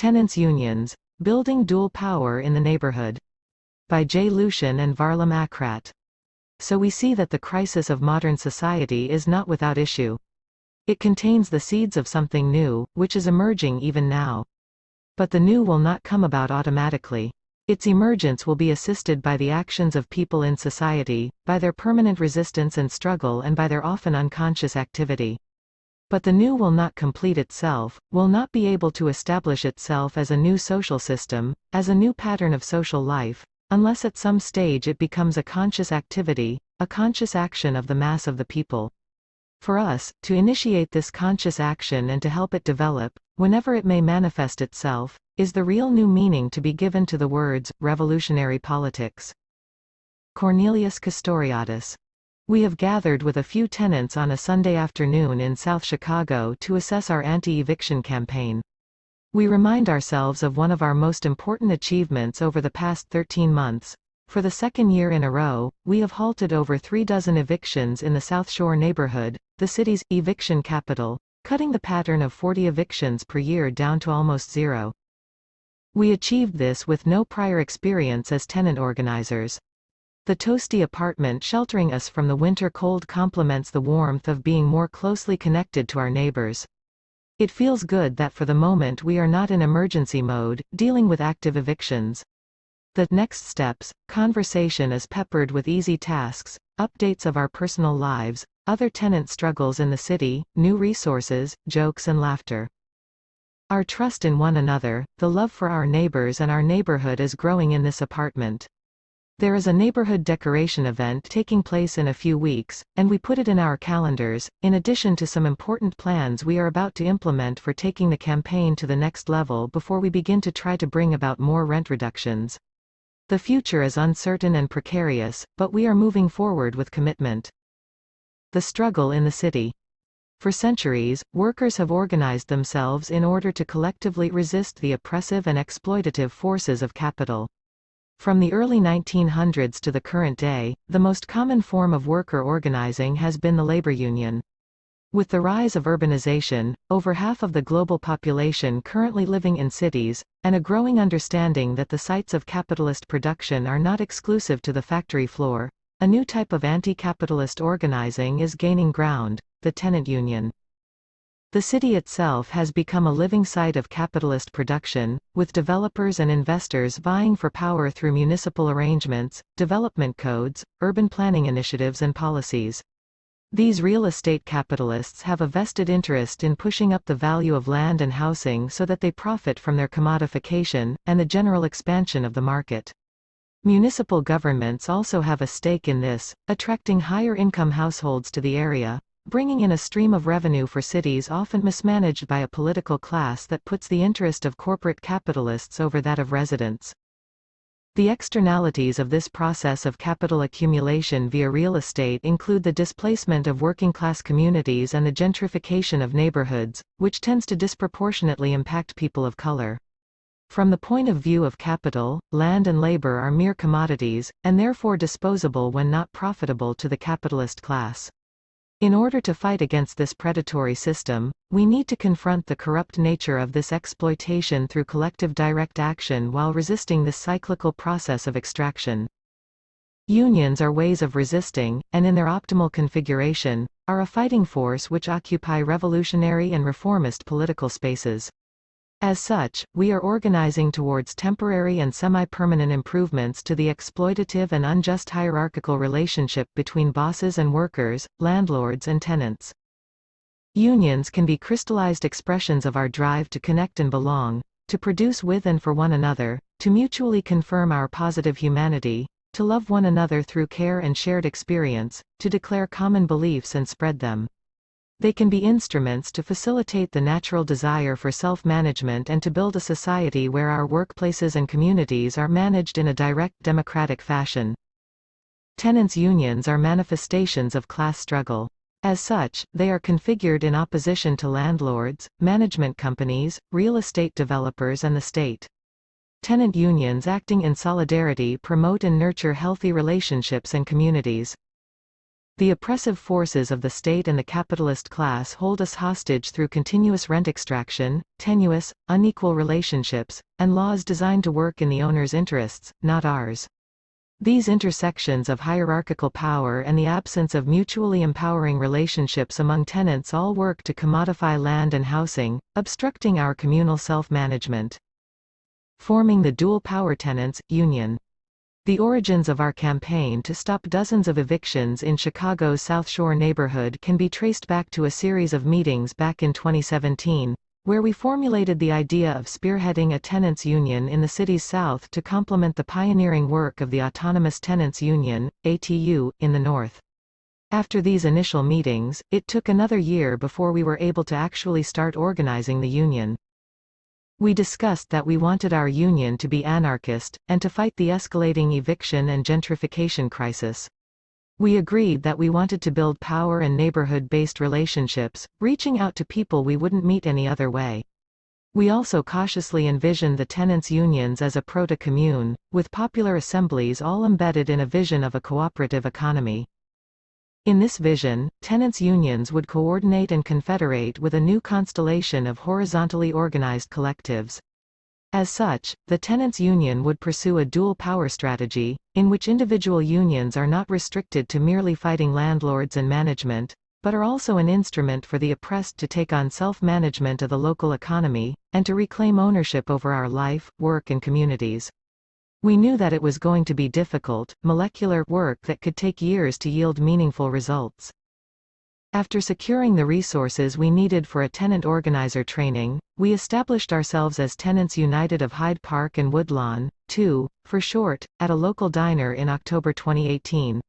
Tenants Unions, Building Dual Power in the Neighborhood. By Lucien and Varlam Akrat. So we see that the crisis of modern society is not without issue. It contains the seeds of something new, which is emerging even now. But the new will not come about automatically. Its emergence will be assisted by the actions of people in society, by their permanent resistance and struggle, and by their often unconscious activity. But the new will not complete itself, will not be able to establish itself as a new social system, as a new pattern of social life, unless at some stage it becomes a conscious activity, a conscious action of the mass of the people. For us, to initiate this conscious action and to help it develop, whenever it may manifest itself, is the real new meaning to be given to the words, revolutionary politics. Cornelius Castoriadis. We have gathered with a few tenants on a Sunday afternoon in South Chicago to assess our anti-eviction campaign. We remind ourselves of one of our most important achievements over the past 13 months. For the second year in a row, we have halted over 36 evictions in the South Shore neighborhood, the city's eviction capital, cutting the pattern of 40 evictions per year down to almost zero. We achieved this with no prior experience as tenant organizers. The toasty apartment sheltering us from the winter cold complements the warmth of being more closely connected to our neighbors. It feels good that for the moment we are not in emergency mode, dealing with active evictions. The next steps, conversation is peppered with easy tasks, updates of our personal lives, other tenant struggles in the city, new resources, jokes and laughter. Our trust in one another, the love for our neighbors and our neighborhood is growing in this apartment. There is a neighborhood decoration event taking place in a few weeks, and we put it in our calendars, in addition to some important plans we are about to implement for taking the campaign to the next level before we begin to try to bring about more rent reductions. The future is uncertain and precarious, but we are moving forward with commitment. The struggle in the city. For centuries, workers have organized themselves in order to collectively resist the oppressive and exploitative forces of capital. From the early 1900s to the current day, the most common form of worker organizing has been the labor union. With the rise of urbanization, over half of the global population currently living in cities, and a growing understanding that the sites of capitalist production are not exclusive to the factory floor, a new type of anti-capitalist organizing is gaining ground, the tenant union. The city itself has become a living site of capitalist production, with developers and investors vying for power through municipal arrangements, development codes, urban planning initiatives and policies. These real estate capitalists have a vested interest in pushing up the value of land and housing so that they profit from their commodification, and the general expansion of the market. Municipal governments also have a stake in this, attracting higher income households to the area, bringing in a stream of revenue for cities often mismanaged by a political class that puts the interest of corporate capitalists over that of residents. The externalities of this process of capital accumulation via real estate include the displacement of working-class communities and the gentrification of neighborhoods, which tends to disproportionately impact people of color. From the point of view of capital, land and labor are mere commodities, and therefore disposable when not profitable to the capitalist class. In order to fight against this predatory system, we need to confront the corrupt nature of this exploitation through collective direct action while resisting this cyclical process of extraction. Unions are ways of resisting, and in their optimal configuration, are a fighting force which occupy revolutionary and reformist political spaces. As such, we are organizing towards temporary and semi-permanent improvements to the exploitative and unjust hierarchical relationship between bosses and workers, landlords and tenants. Unions can be crystallized expressions of our drive to connect and belong, to produce with and for one another, to mutually confirm our positive humanity, to love one another through care and shared experience, to declare common beliefs and spread them. They can be instruments to facilitate the natural desire for self-management and to build a society where our workplaces and communities are managed in a direct democratic fashion. Tenants' unions are manifestations of class struggle. As such, they are configured in opposition to landlords, management companies, real estate developers and the state. Tenant unions acting in solidarity promote and nurture healthy relationships and communities. The oppressive forces of the state and the capitalist class hold us hostage through continuous rent extraction, tenuous, unequal relationships, and laws designed to work in the owner's interests, not ours. These intersections of hierarchical power and the absence of mutually empowering relationships among tenants all work to commodify land and housing, obstructing our communal self-management. Forming the Dual Power Tenants Union. The origins of our campaign to stop dozens of evictions in Chicago's South Shore neighborhood can be traced back to a series of meetings back in 2017, where we formulated the idea of spearheading a tenants union in the city's south to complement the pioneering work of the Autonomous Tenants Union, ATU, in the north. After these initial meetings, it took another year before we were able to actually start organizing the union. We discussed that we wanted our union to be anarchist, and to fight the escalating eviction and gentrification crisis. We agreed that we wanted to build power and neighborhood-based relationships, reaching out to people we wouldn't meet any other way. We also cautiously envisioned the tenants' unions as a proto-commune, with popular assemblies all embedded in a vision of a cooperative economy. In this vision, tenants' unions would coordinate and confederate with a new constellation of horizontally organized collectives. As such, the tenants' union would pursue a dual power strategy, in which individual unions are not restricted to merely fighting landlords and management, but are also an instrument for the oppressed to take on self-management of the local economy, and to reclaim ownership over our life, work and communities. We knew that it was going to be difficult, molecular work that could take years to yield meaningful results. After securing the resources we needed for a tenant organizer training, we established ourselves as Tenants United of Hyde Park and Woodlawn, 2, for short, at a local diner in October 2018.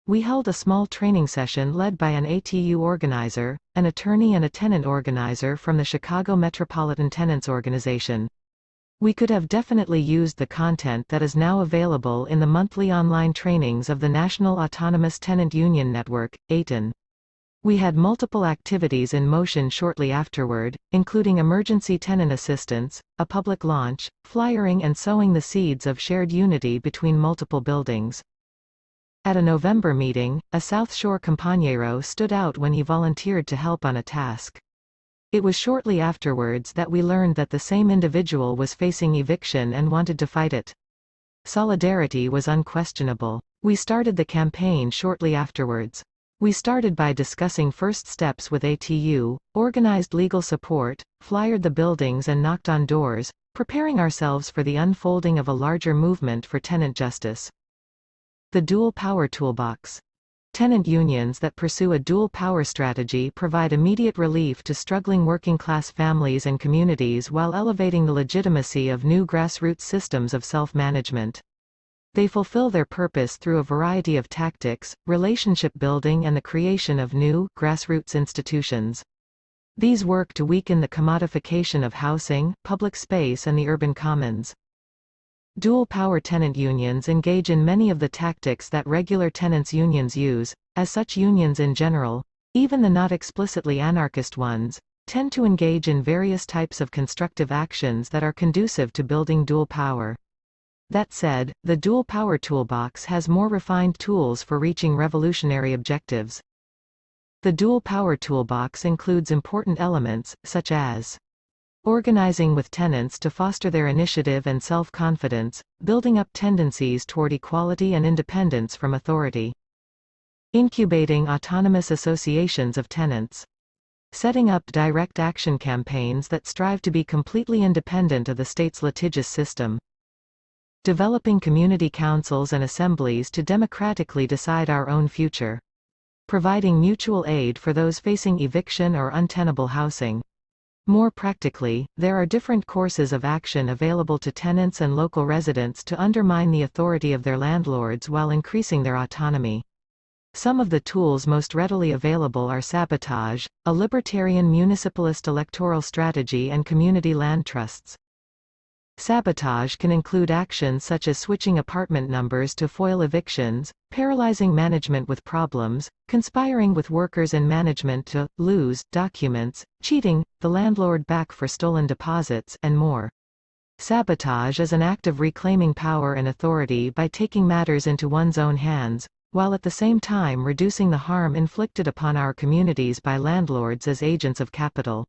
We held a small training session led by an ATU organizer, an attorney and a tenant organizer from the Chicago Metropolitan Tenants Organization. We could have definitely used the content that is now available in the monthly online trainings of the National Autonomous Tenant Union Network, ATUN. We had multiple activities in motion shortly afterward, including emergency tenant assistance, a public launch, flyering and sowing the seeds of shared unity between multiple buildings. At a November meeting, a South Shore compañero stood out when he volunteered to help on a task. It was shortly afterwards that we learned that the same individual was facing eviction and wanted to fight it. Solidarity was unquestionable. We started the campaign shortly afterwards. We started by discussing first steps with ATU, organized legal support, flyered the buildings and knocked on doors, preparing ourselves for the unfolding of a larger movement for tenant justice. The Dual Power Toolbox. Tenant unions that pursue a dual power strategy provide immediate relief to struggling working-class families and communities while elevating the legitimacy of new grassroots systems of self-management. They fulfill their purpose through a variety of tactics, relationship building and the creation of new, grassroots institutions. These work to weaken the commodification of housing, public space and the urban commons. Dual-power tenant unions engage in many of the tactics that regular tenants' unions use, as such unions in general, even the not explicitly anarchist ones, tend to engage in various types of constructive actions that are conducive to building dual power. That said, the Dual Power Toolbox has more refined tools for reaching revolutionary objectives. The Dual Power Toolbox includes important elements, such as organizing with tenants to foster their initiative and self-confidence, building up tendencies toward equality and independence from authority. Incubating autonomous associations of tenants. Setting up direct action campaigns that strive to be completely independent of the state's litigious system. Developing community councils and assemblies to democratically decide our own future. Providing mutual aid for those facing eviction or untenable housing. More practically, there are different courses of action available to tenants and local residents to undermine the authority of their landlords while increasing their autonomy. Some of the tools most readily available are sabotage, a libertarian municipalist electoral strategy and community land trusts. Sabotage can include actions such as switching apartment numbers to foil evictions, paralyzing management with problems, conspiring with workers in management to lose documents, cheating the landlord back for stolen deposits, and more. Sabotage is an act of reclaiming power and authority by taking matters into one's own hands, while at the same time reducing the harm inflicted upon our communities by landlords as agents of capital.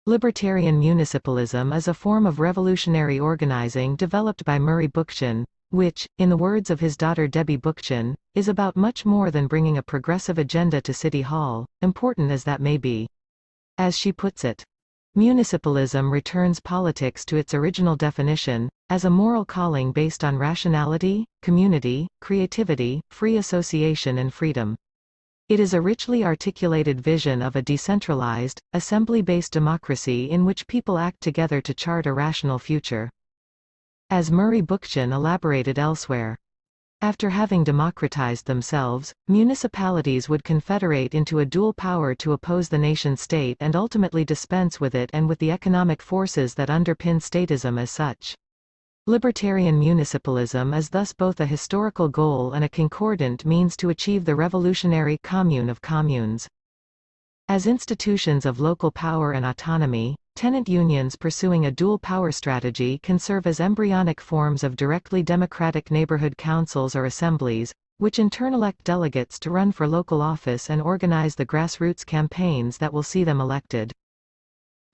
Libertarian municipalism is a form of revolutionary organizing developed by Murray Bookchin, which, in the words of his daughter Debbie Bookchin, is about much more than bringing a progressive agenda to City Hall, important as that may be. As she puts it, municipalism returns politics to its original definition, as a moral calling based on rationality, community, creativity, free association and freedom. It is a richly articulated vision of a decentralized, assembly-based democracy in which people act together to chart a rational future. As Murray Bookchin elaborated elsewhere, after having democratized themselves, municipalities would confederate into a dual power to oppose the nation-state and ultimately dispense with it and with the economic forces that underpin statism as such. Libertarian municipalism is thus both a historical goal and a concordant means to achieve the revolutionary commune of communes. As institutions of local power and autonomy, tenant unions pursuing a dual power strategy can serve as embryonic forms of directly democratic neighborhood councils or assemblies, which in turn elect delegates to run for local office and organize the grassroots campaigns that will see them elected.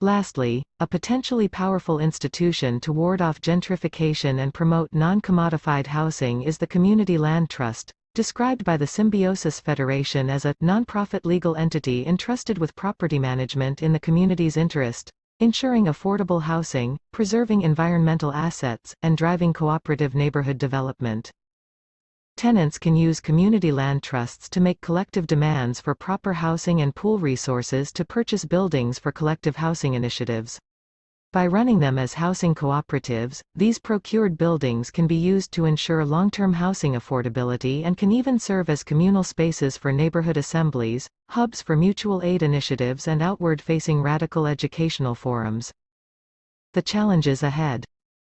Lastly, a potentially powerful institution to ward off gentrification and promote non-commodified housing is the Community Land Trust, described by the Symbiosis Federation as a non-profit legal entity entrusted with property management in the community's interest, ensuring affordable housing, preserving environmental assets, and driving cooperative neighborhood development. Tenants can use community land trusts to make collective demands for proper housing and pool resources to purchase buildings for collective housing initiatives. By running them as housing cooperatives, these procured buildings can be used to ensure long-term housing affordability and can even serve as communal spaces for neighborhood assemblies, hubs for mutual aid initiatives and outward-facing radical educational forums. The challenges ahead.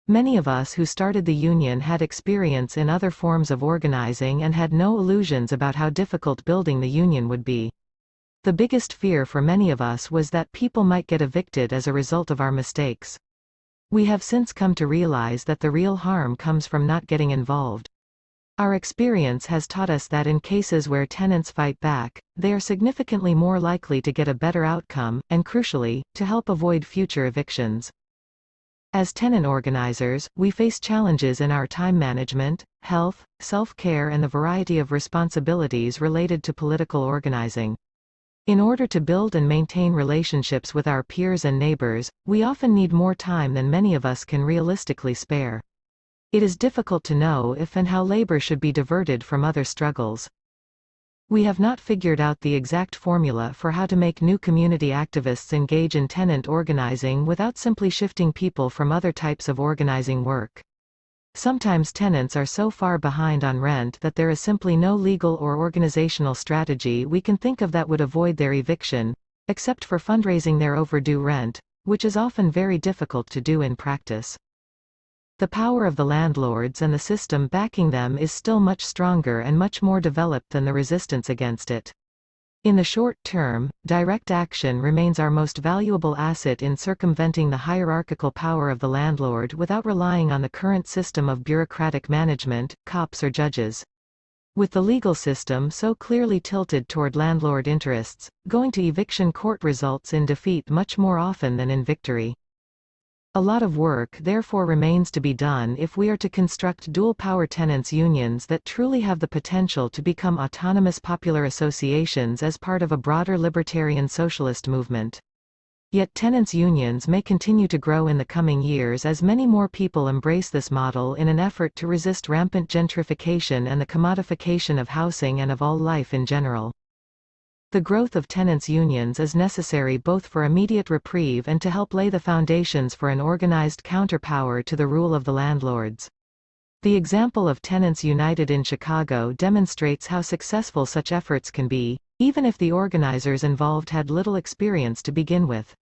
Many of us who started the union had experience in other forms of organizing and had no illusions about how difficult building the union would be. The biggest fear for many of us was that people might get evicted as a result of our mistakes. We have since come to realize that the real harm comes from not getting involved. Our experience has taught us that in cases where tenants fight back, they are significantly more likely to get a better outcome, and crucially, to help avoid future evictions. As tenant organizers, we face challenges in our time management, health, self-care and the variety of responsibilities related to political organizing. In order to build and maintain relationships with our peers and neighbors, we often need more time than many of us can realistically spare. It is difficult to know if and how labor should be diverted from other struggles. We have not figured out the exact formula for how to make new community activists engage in tenant organizing without simply shifting people from other types of organizing work. Sometimes tenants are so far behind on rent that there is simply no legal or organizational strategy we can think of that would avoid their eviction, except for fundraising their overdue rent, which is often very difficult to do in practice. The power of the landlords and the system backing them is still much stronger and much more developed than the resistance against it. In the short term, direct action remains our most valuable asset in circumventing the hierarchical power of the landlord without relying on the current system of bureaucratic management, cops or judges. With the legal system so clearly tilted toward landlord interests, going to eviction court results in defeat much more often than in victory. A lot of work therefore remains to be done if we are to construct dual-power tenants unions that truly have the potential to become autonomous popular associations as part of a broader libertarian socialist movement. Yet tenants unions may continue to grow in the coming years as many more people embrace this model in an effort to resist rampant gentrification and the commodification of housing and of all life in general. The growth of tenants' unions is necessary both for immediate reprieve and to help lay the foundations for an organized counterpower to the rule of the landlords. The example of Tenants United in Chicago demonstrates how successful such efforts can be, even if the organizers involved had little experience to begin with.